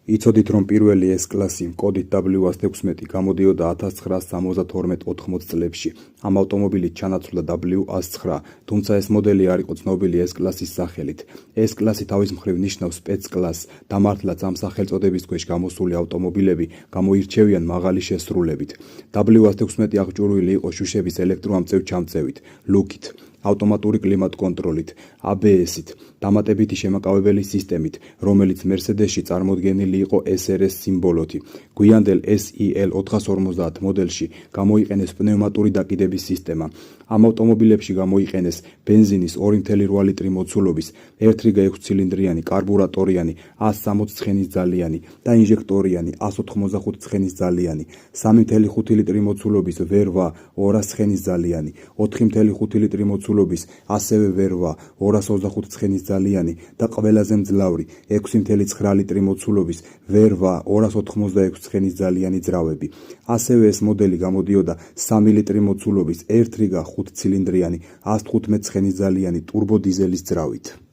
იცოდით, რომ პირველი S-კლასი კოდით W116 გამოდიოდა 1972-80 წლებში. ამ ავტომობილით ჩანაცვლა W109, თუმცა ეს მოდელი არ იყო ცნობილი S-კლასის სახელით. S-კლასი თავის მხრივ ნიშნავს სპეცკლასს და მართლაც ამ სახელწოდების ქვეშ გამოსული ავტომობილები გამოირჩევიან მაღალი შესრულებით. W116 აღჭურვილი იყო შუშების ელექტროამწევ ჩამწევით, ლუკით, ავტომატური კლიმატ კონტროლით, ABS-ით, დამატებითი შემაკავებელი სისტემით, რომელიც მერსედესში წარმოდგენილი იყო SRS სიმბოლოთი. გვიანდელ SEL 450 მოდელში გამოიყენეს პნევმატური დაკიდების სისტემა. ამ ავტომობილებში გამოიყენეს ბენზინის 2.8 ლიტრი მოცულობის, 1.6 ცილინდრიანი კარბურატორიანი, 160 ცხენისძალიანი და ინჟექტორიანი 185 ცხენისძალიანი, 3.5 ლიტრი მოცულობის ვერვა 200 ცხენისძალიანი, 4.5 ლიტრი მოცულობის ასევე ვერვა 225 ცხენისძალიანი და ყველაზე მძლავრი 6.9 ლიტრი მოცულობის ვერვა 286 ცხენისძალიანი ძრავები. ასევე ეს მოდელი გამოდიოდა 3 ლიტრი მოცულობის 1.5 ცილინდრიანი 115 ცხენისძალიანი ტურბო დიზელის ძრავით.